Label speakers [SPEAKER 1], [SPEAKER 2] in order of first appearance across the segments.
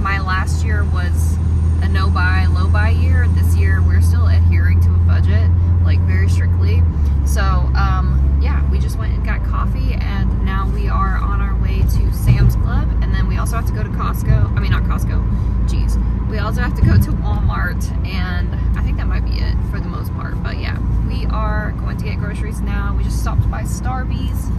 [SPEAKER 1] my last year was a no buy, low buy year. This year we're still adhering to a budget, like very strictly. So yeah, we just went and got coffee, and now we are on our way to Sam's Club, and then we also have to go to Costco. I mean, not Costco, geez. We also have to go to Walmart, and I think that might be it for the most part. But yeah, we are going to get groceries now. We just stopped by Starbucks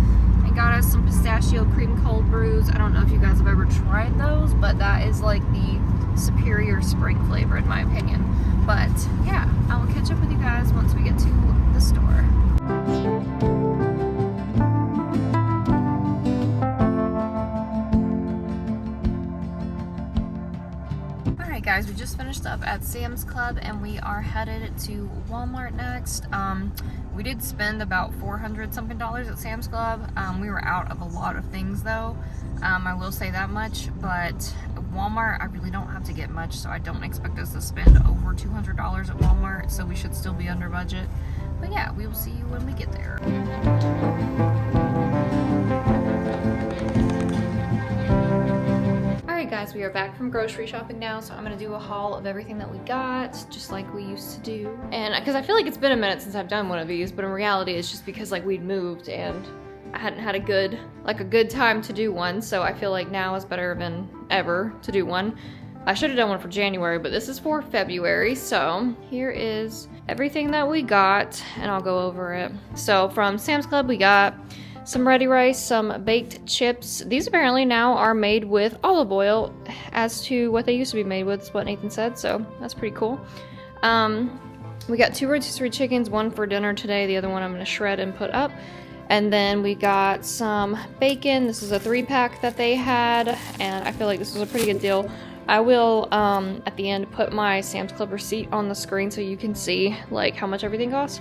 [SPEAKER 1] and got us some pistachio cream cold brews. I don't know if you guys have ever tried those, but that is like the superior spring flavor in my opinion. But yeah, I will catch up with you guys once we get to the store. Alright guys, we just finished up at Sam's Club and we are headed to Walmart next. We did spend about $400 something at Sam's Club. We were out of a lot of things though. I will say that much, but Walmart, I really don't have to get much, so I don't expect us to spend over $200 at Walmart, so we should still be under budget. But yeah, we will see you when we get there. Alright guys, we are back from grocery shopping now, so I'm going to do a haul of everything that we got, just like we used to do. And because I feel like it's been a minute since I've done one of these, but in reality it's just because like we'd moved and I hadn't had a good time to do one, so I feel like now is better than ever to do one. I should have done one for January, but this is for February, so here is everything that we got, and I'll go over it. So from Sam's Club, we got some ready rice, some baked chips. These apparently now are made with olive oil, as to what they used to be made with, is what Nathan said, so that's pretty cool. We got 2 rotisserie chickens, one for dinner today, the other one I'm going to shred and put up. And then we got some bacon. This is a 3-pack that they had, and I feel like this was a pretty good deal. I will, at the end, put my Sam's Club receipt on the screen so you can see, like, how much everything costs.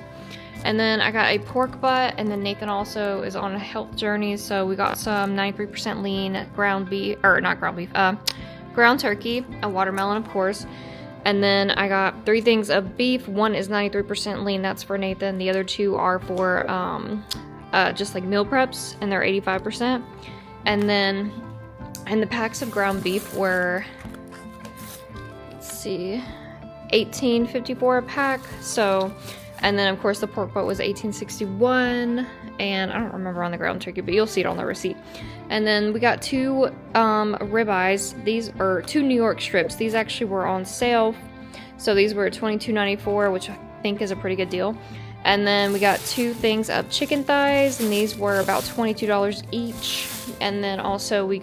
[SPEAKER 1] And then I got a pork butt, and then Nathan also is on a health journey, so we got some 93% lean ground beef, or not ground beef, ground turkey, a watermelon, of course. And then I got 3 things of beef. One is 93% lean, that's for Nathan. The other 2 are for, just like meal preps, and they're 85%. And then, and the packs of ground beef were, let's see, $18.54 a pack. So, and then of course the pork butt was $18.61, and I don't remember on the ground turkey, but you'll see it on the receipt. And then we got 2 ribeyes. These are 2 New York strips. These actually were on sale, so these were $22.94, which I think is a pretty good deal. And then we got 2 things of chicken thighs, and these were about $22 each. And then also we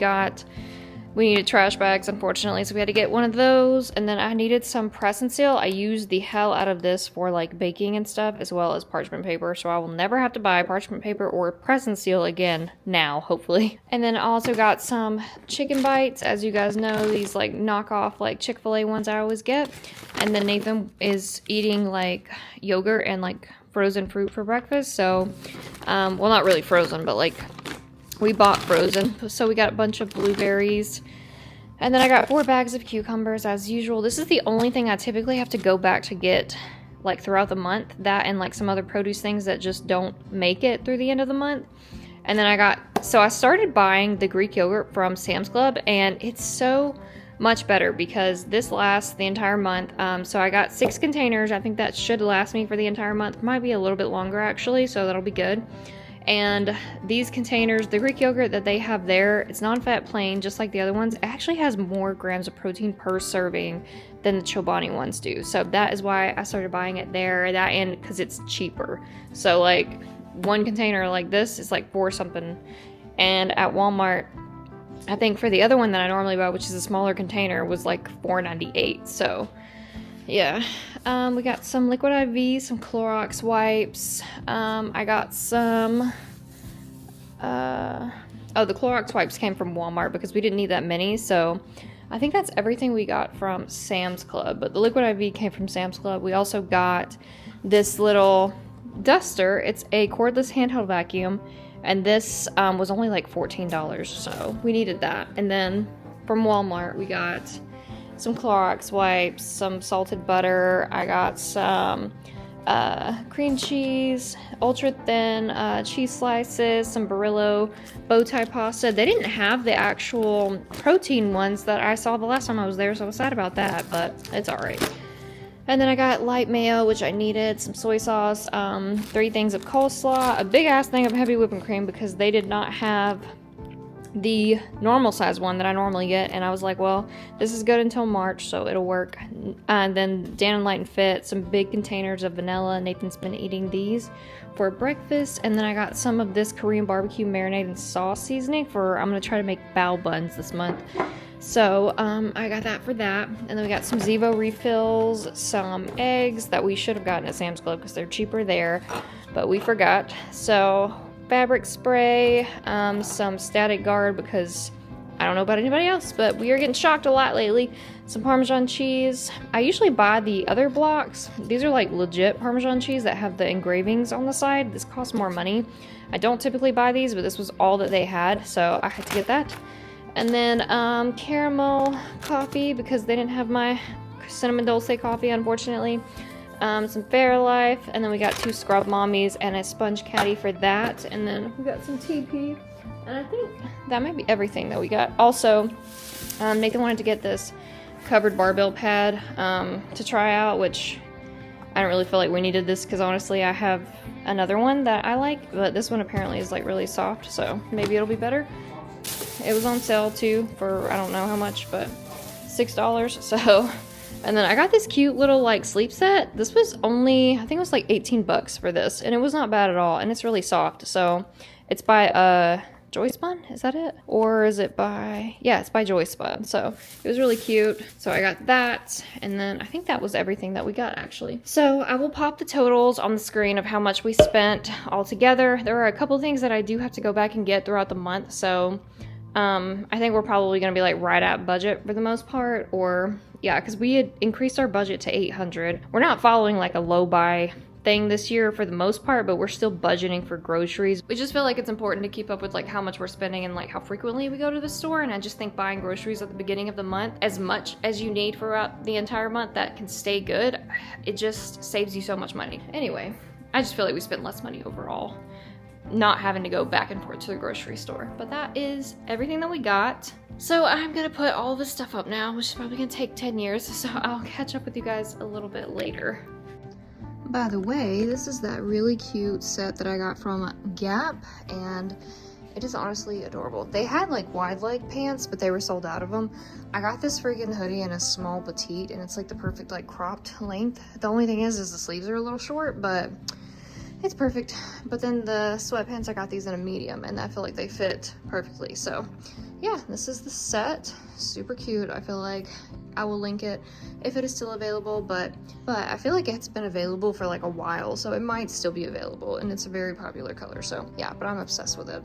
[SPEAKER 1] needed trash bags, unfortunately, so we had to get one of those. And then I needed some press and seal. I used the hell out of this for like baking and stuff, as well as parchment paper, so I will never have to buy parchment paper or press and seal again now, hopefully. And then I also got some chicken bites. As you guys know, these like knockoff like Chick-fil-A ones I always get. And then Nathan is eating like yogurt and like frozen fruit for breakfast, so well, not really frozen, but like we bought frozen, so we got a bunch of blueberries. And then I got 4 bags of cucumbers as usual. This is the only thing I typically have to go back to get like throughout the month, that and like some other produce things that just don't make it through the end of the month. And then I started buying the Greek yogurt from Sam's Club, and it's so much better because this lasts the entire month. So I got 6 containers. I think that should last me for the entire month. Might be a little bit longer actually, so that'll be good. And these containers, the Greek yogurt that they have there, it's non-fat plain, just like the other ones. It actually has more grams of protein per serving than the Chobani ones do. So that is why I started buying it there. That and because it's cheaper. So like one container like this is like $4 something. And at Walmart, I think for the other one that I normally buy, which is a smaller container, was like $4.98. So yeah, we got some liquid IV, some Clorox wipes. I got some, oh, the Clorox wipes came from Walmart because we didn't need that many. So I think that's everything we got from Sam's Club. But the liquid IV came from Sam's Club. We also got this little duster. It's a cordless handheld vacuum. And this was only like $14, so we needed that. And then from Walmart, we got some Clorox wipes, some salted butter. I got some cream cheese, ultra thin cheese slices, some Barilla bow tie pasta. They didn't have the actual protein ones that I saw the last time I was there, so I was sad about that, but it's all right. And then I got light mayo, which I needed, some soy sauce, 3 things of coleslaw, a big ass thing of heavy whipping cream because they did not have the normal size one that I normally get, and I was like, well, this is good until March, so it'll work. And then Dan & Light and Fit, some big containers of vanilla. Nathan's been eating these for breakfast. And then I got some of this Korean barbecue marinade and sauce seasoning for, I'm gonna try to make bao buns this month. So I got that for that. And then we got some Zevo refills, some eggs that we should have gotten at Sam's Club because they're cheaper there, but we forgot. So fabric spray, some static guard because I don't know about anybody else, but we are getting shocked a lot lately. Some Parmesan cheese. I usually buy the other blocks. These are like legit Parmesan cheese that have the engravings on the side. This costs more money. I don't typically buy these, but this was all that they had, so I had to get that. And then caramel coffee because they didn't have my cinnamon dulce coffee, unfortunately. Some Fairlife, and then we got 2 Scrub Mommies and a sponge caddy for that. And then we got some TP, and I think that might be everything that we got. Also, Nathan wanted to get this covered barbell pad to try out, which I don't really feel like we needed this because honestly I have another one that I like, but this one apparently is like really soft, so maybe it'll be better. It was on sale too for I don't know how much, but $6, so. And then I got this cute little like sleep set. This was only, I think it was like 18 bucks for this, and it was not bad at all, and it's really soft. So it's by Joyspun, is that it? Or is it by, yeah, it's by Joyspun. So it was really cute. So I got that, and then I think that was everything that we got actually. So I will pop the totals on the screen of how much we spent all together. There are a couple things that I do have to go back and get throughout the month, so I think we're probably gonna be like right at budget for the most part, or yeah, because we had increased our budget to $800. We're not following like a low buy thing this year for the most part, but we're still budgeting for groceries. We just feel like it's important to keep up with like how much we're spending and like how frequently we go to the store, and I just think buying groceries at the beginning of the month, as much as you need throughout the entire month that can stay good, it just saves you so much money. Anyway, I just feel like we spent less money overall not having to go back and forth to the grocery store. But that is everything that we got. So I'm gonna put all this stuff up now, which is probably gonna take 10 years, so I'll catch up with you guys a little bit later. By the way, this is that really cute set that I got from Gap, and it is honestly adorable. They had like wide leg pants, but they were sold out of them. I got this freaking hoodie in a small petite, and it's like the perfect like cropped length. The only thing is the sleeves are a little short, but it's perfect. But then the sweatpants, I got these in a medium, and I feel like they fit perfectly. So yeah, this is the set. Super cute. I feel like I will link it if it is still available, but I feel like it's been available for like a while, so it might still be available, and it's a very popular color. So yeah, but I'm obsessed with it.